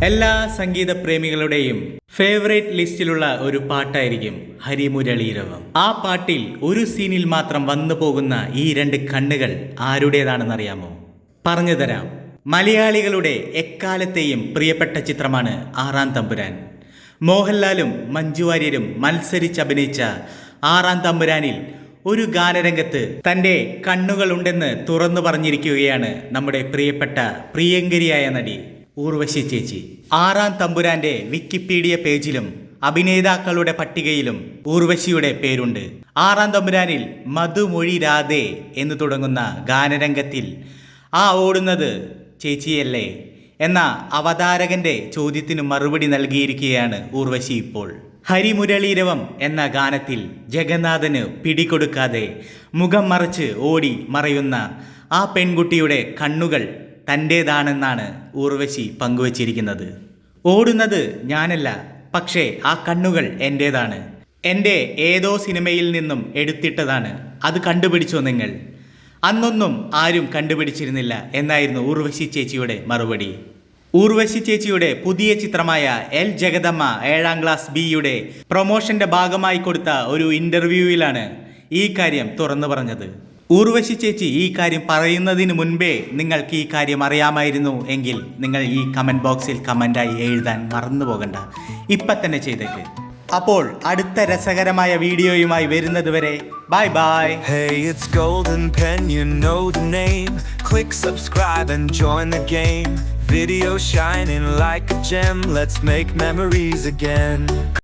എല്ലാ സംഗീത പ്രേമികളുടെയും ഫേവറേറ്റ് ലിസ്റ്റിലുള്ള ഒരു പാട്ടായിരിക്കും ഹരിമുരളീരവം. ആ പാട്ടിൽ ഒരു സീനിൽ മാത്രം വന്നു പോകുന്ന ഈ രണ്ട് കണ്ണുകൾ ആരുടേതാണെന്നറിയാമോ? പറഞ്ഞുതരാം. മലയാളികളുടെ എക്കാലത്തെയും പ്രിയപ്പെട്ട ചിത്രമാണ് ആറാം തമ്പുരാൻ. മോഹൻലാലും മഞ്ജു വാര്യരും മത്സരിച്ചഭിനയിച്ച ആറാം തമ്പുരാനിൽ ഒരു ഗാനരംഗത്ത് തൻ്റെ കണ്ണുകളുണ്ടെന്ന് തുറന്നു പറഞ്ഞിരിക്കുകയാണ് നമ്മുടെ പ്രിയപ്പെട്ട പ്രിയങ്കരിയായ നടി ഊർവശി ചേച്ചി. ആറാം തമ്പുരാന്റെ വിക്കിപീഡിയ പേജിലും അഭിനേതാക്കളുടെ പട്ടികയിലും ഊർവശിയുടെ പേരുണ്ട്. ആറാം തമ്പുരാനിൽ മധുമൊഴി രാധേ എന്ന് തുടങ്ങുന്ന ഗാനരംഗത്തിൽ ആ ഓടുന്നത് ചേച്ചിയല്ലേ എന്ന അവതാരകന്റെ ചോദ്യത്തിന് മറുപടി നൽകിയിരിക്കുകയാണ് ഊർവശി ഇപ്പോൾ. ഹരിമുരളീരവം എന്ന ഗാനത്തിൽ ജഗന്നാഥന് പിടികൊടുക്കാതെ മുഖം മറച്ച് ഓടി മറയുന്ന ആ പെൺകുട്ടിയുടെ കണ്ണുകൾ തൻ്റേതാണെന്നാണ് ഊർവശി പങ്കുവച്ചിരിക്കുന്നത്. ഓടുന്നത് ഞാനല്ല, പക്ഷേ ആ കണ്ണുകൾ എൻ്റേതാണ്. എൻ്റെ ഏതോ സിനിമയിൽ നിന്നും എടുത്തിട്ടതാണ്. അത് കണ്ടുപിടിച്ചോ നിങ്ങൾ? അന്നൊന്നും ആരും കണ്ടുപിടിച്ചിരുന്നില്ല എന്നായിരുന്നു ഊർവശി ചേച്ചിയുടെ മറുപടി. ഊർവശി ചേച്ചിയുടെ പുതിയ ചിത്രമായ എൽ ജഗദമ്മ 7ാം ക്ലാസ് ബിയുടെ പ്രൊമോഷന്റെ ഭാഗമായി കൊടുത്ത ഒരു ഇന്റർവ്യൂവിലാണ് ഈ കാര്യം തുറന്നു പറഞ്ഞത്. ഊർവശി ചേച്ചി ഈ കാര്യം പറയുന്നതിന് മുൻപേ നിങ്ങൾക്ക് ഈ കാര്യം അറിയാമായിരുന്നു എങ്കിൽ നിങ്ങൾ ഈ കമന്റ് ബോക്സിൽ കമന്റായി എഴുതാൻ മറന്നു പോകണ്ട. ഇപ്പം തന്നെ ചെയ്തേക്ക്. അപ്പോൾ അടുത്ത രസകരമായ വീഡിയോയുമായി വരുന്നത് വരെ bye bye. Hey, it's Golden Pen, you know the name. Click subscribe and join the game. Video shining like a gem. Let's make memories again.